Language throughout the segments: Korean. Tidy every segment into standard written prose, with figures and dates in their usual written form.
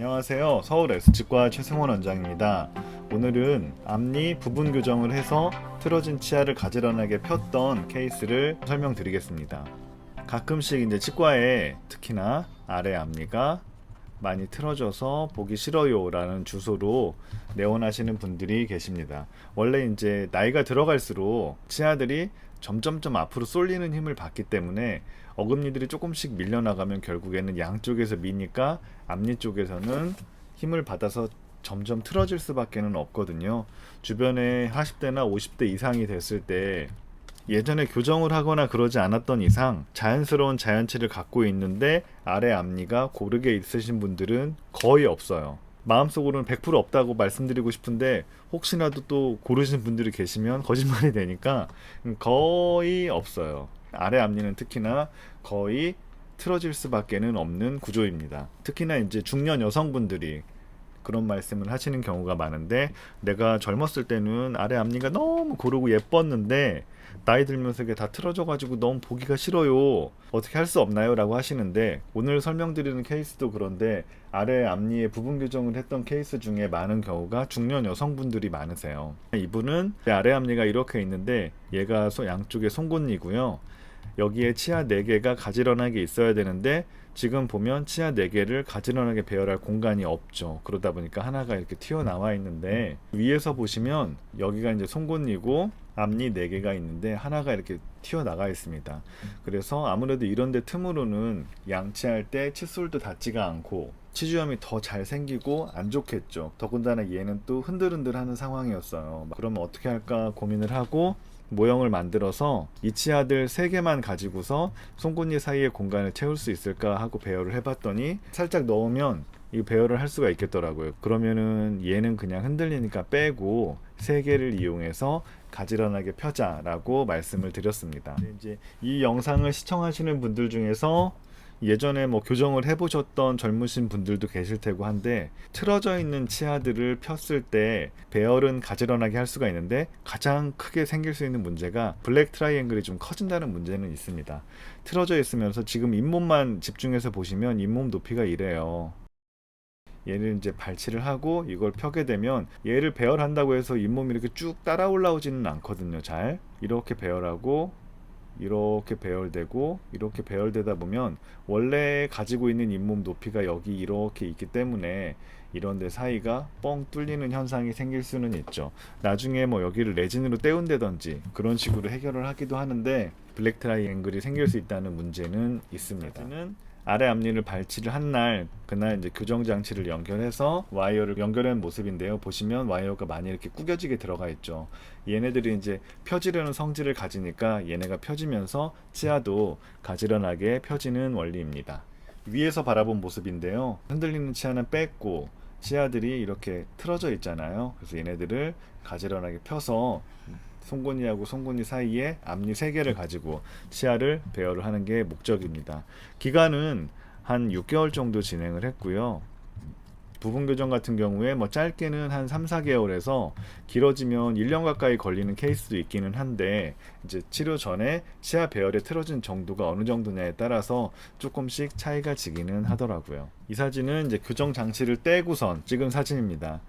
안녕하세요. 서울 S치과 최승원 원장입니다. 오늘은 앞니 부분 교정을 해서 틀어진 치아를 가지런하게 폈던 케이스를 설명드리겠습니다. 가끔씩 이제 치과에 특히나 아래 앞니가 많이 틀어져서 보기 싫어요 라는 주소로 내원하시는 분들이 계십니다. 원래 이제 나이가 들어갈수록 치아들이 점점점 앞으로 쏠리는 힘을 받기 때문에 어금니들이 조금씩 밀려나가면 결국에는 양쪽에서 미니까 앞니 쪽에서는 힘을 받아서 점점 틀어질 수밖에는 없거든요. 주변에 40대나 50대 이상이 됐을 때 예전에 교정을 하거나 그러지 않았던 이상 자연스러운 자연치를 갖고 있는데 아래 앞니가 고르게 있으신 분들은 거의 없어요. 마음속으로는 100% 없다고 말씀드리고 싶은데 혹시라도 또 고르신 분들이 계시면 거짓말이 되니까 거의 없어요. 아래 앞니는 특히나 거의 틀어질 수밖에는 없는 구조입니다. 특히나 이제 중년 여성분들이 그런 말씀을 하시는 경우가 많은데, 내가 젊었을 때는 아래 앞니가 너무 고르고 예뻤는데 나이 들면서 이게 다 틀어져 가지고 너무 보기가 싫어요, 어떻게 할 수 없나요? 라고 하시는데, 오늘 설명드리는 케이스도 그런데 아래 앞니에 부분 교정을 했던 케이스 중에 많은 경우가 중년 여성분들이 많으세요. 이분은 아래 앞니가 이렇게 있는데 얘가 양쪽에 송곳니고요. 여기에 치아 4개가 가지런하게 있어야 되는데 지금 보면 치아 4개를 가지런하게 배열할 공간이 없죠. 그러다 보니까 하나가 이렇게 튀어나와 있는데, 위에서 보시면 여기가 이제 송곳니고 앞니 4개가 있는데 하나가 이렇게 튀어나가 있습니다. 그래서 아무래도 이런 데 틈으로는 양치할 때 칫솔도 닿지가 않고 치주염이 더 잘 생기고 안 좋겠죠. 더군다나 얘는 또 흔들흔들 하는 상황이었어요. 그러면 어떻게 할까 고민을 하고 모형을 만들어서 이 치아들 3개만 가지고서 송곳니 사이의 공간을 채울 수 있을까 하고 배열을 해봤더니 살짝 넣으면 이 배열을 할 수가 있겠더라고요. 그러면은 얘는 그냥 흔들리니까 빼고 3개를 이용해서 가지런하게 펴자라고 말씀을 드렸습니다. 이제 이 영상을 시청하시는 분들 중에서 예전에 뭐 교정을 해보셨던 젊으신 분들도 계실 테고 한데, 틀어져 있는 치아들을 폈을 때 배열은 가지런하게 할 수가 있는데 가장 크게 생길 수 있는 문제가 블랙 트라이앵글이 좀 커진다는 문제는 있습니다. 틀어져 있으면서 지금 잇몸만 집중해서 보시면 잇몸 높이가 이래요. 얘를 이제 발치를 하고 이걸 펴게 되면 얘를 배열한다고 해서 잇몸이 이렇게 쭉 따라 올라오지는 않거든요. 잘 이렇게 배열하고 이렇게 배열되고 이렇게 배열되다 보면 원래 가지고 있는 잇몸 높이가 여기 이렇게 있기 때문에 이런 데 사이가 뻥 뚫리는 현상이 생길 수는 있죠. 나중에 뭐 여기를 레진으로 때운다든지 그런 식으로 해결을 하기도 하는데 블랙 트라이앵글이 생길 수 있다는 문제는 있습니다. 아래 앞니를 발치를 한 날, 그날 이제 교정 장치를 연결해서 와이어를 연결한 모습인데요. 보시면 와이어가 많이 이렇게 구겨지게 들어가 있죠. 얘네들이 이제 펴지려는 성질을 가지니까 얘네가 펴지면서 치아도 가지런하게 펴지는 원리입니다. 위에서 바라본 모습인데요. 흔들리는 치아는 뺐고 치아들이 이렇게 틀어져 있잖아요. 그래서 얘네들을 가지런하게 펴서 송곳니하고 송곳니 사이에 앞니 3개를 가지고 치아를 배열을 하는 게 목적입니다. 기간은 한 6개월 정도 진행을 했고요. 부분 교정 같은 경우에 뭐 짧게는 한 3, 4개월에서 길어지면 1년 가까이 걸리는 케이스도 있기는 한데, 이제 치료 전에 치아 배열의 틀어진 정도가 어느 정도냐에 따라서 조금씩 차이가 지기는 하더라고요. 이 사진은 이제 교정 장치를 떼고선 찍은 사진입니다.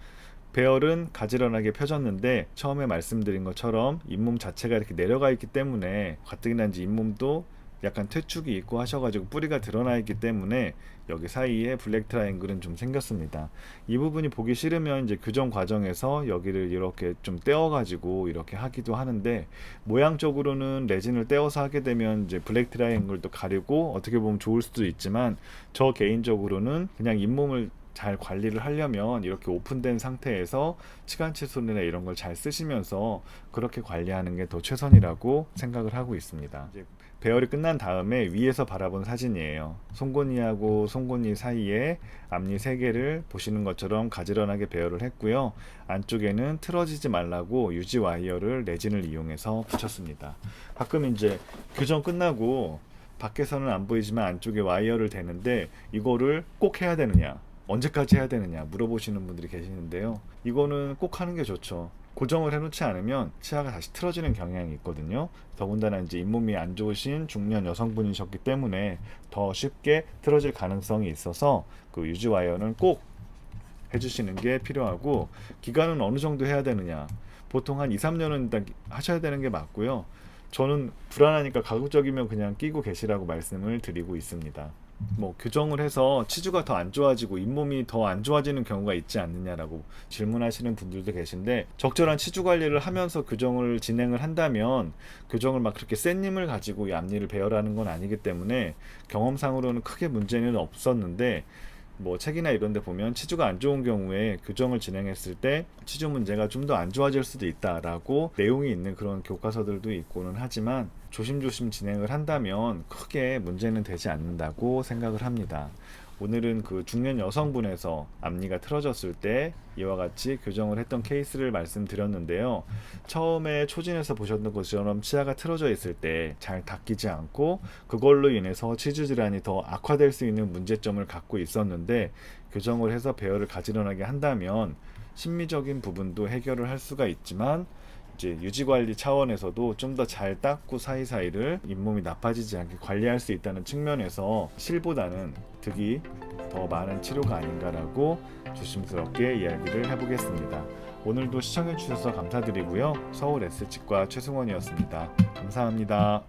배열은 가지런하게 펴졌는데 처음에 말씀드린 것처럼 잇몸 자체가 이렇게 내려가 있기 때문에, 가뜩이나 이제 잇몸도 약간 퇴축이 있고 하셔가지고 뿌리가 드러나 있기 때문에 여기 사이에 블랙 트라이앵글은 좀 생겼습니다. 이 부분이 보기 싫으면 이제 교정 과정에서 여기를 이렇게 좀 떼어가지고 이렇게 하기도 하는데, 모양적으로는 레진을 떼어서 하게 되면 이제 블랙 트라이앵글도 가리고 어떻게 보면 좋을 수도 있지만, 저 개인적으로는 그냥 잇몸을 잘 관리를 하려면 이렇게 오픈된 상태에서 치간칫솔이나 이런 걸 잘 쓰시면서 그렇게 관리하는 게 더 최선이라고 생각을 하고 있습니다. 이제 배열이 끝난 다음에 위에서 바라본 사진이에요. 송곳니하고 송곳니 사이에 앞니 3개를 보시는 것처럼 가지런하게 배열을 했고요. 안쪽에는 틀어지지 말라고 유지 와이어를 레진을 이용해서 붙였습니다. 가끔 이제 교정 끝나고 밖에서는 안 보이지만 안쪽에 와이어를 대는데 이거를 꼭 해야 되느냐, 언제까지 해야 되느냐 물어보시는 분들이 계시는데요. 이거는 꼭 하는 게 좋죠. 고정을 해놓지 않으면 치아가 다시 틀어지는 경향이 있거든요. 더군다나 이제 잇몸이 안 좋으신 중년 여성분이셨기 때문에 더 쉽게 틀어질 가능성이 있어서 그 유지 와이어는 꼭 해주시는 게 필요하고, 기간은 어느 정도 해야 되느냐, 보통 한 2, 3년은 일단 하셔야 되는 게 맞고요. 저는 불안하니까 가급적이면 그냥 끼고 계시라고 말씀을 드리고 있습니다. 뭐 교정을 해서 치주가 더 안 좋아지고 잇몸이 더 안 좋아지는 경우가 있지 않느냐라고 질문하시는 분들도 계신데, 적절한 치주 관리를 하면서 교정을 진행을 한다면, 교정을 막 그렇게 센 힘을 가지고 이 앞니를 배열하는 건 아니기 때문에 경험상으로는 크게 문제는 없었는데, 뭐 책이나 이런 데 보면 치주가 안 좋은 경우에 교정을 진행했을 때 치주 문제가 좀 더 안 좋아질 수도 있다라고 내용이 있는 그런 교과서들도 있고는 하지만, 조심조심 진행을 한다면 크게 문제는 되지 않는다고 생각을 합니다. 오늘은 그 중년 여성분에서 앞니가 틀어졌을 때 이와 같이 교정을 했던 케이스를 말씀드렸는데요. 처음에 초진에서 보셨던 것처럼 치아가 틀어져 있을 때 잘 닦이지 않고 그걸로 인해서 치주 질환이 더 악화될 수 있는 문제점을 갖고 있었는데, 교정을 해서 배열을 가지런하게 한다면 심미적인 부분도 해결을 할 수가 있지만, 이제 유지관리 차원에서도 좀 더 잘 닦고 사이사이를 잇몸이 나빠지지 않게 관리할 수 있다는 측면에서 실보다는 득이 더 많은 치료가 아닌가라고 조심스럽게 이야기를 해보겠습니다. 오늘도 시청해주셔서 감사드리고요. 서울 S치과 최승원이었습니다. 감사합니다.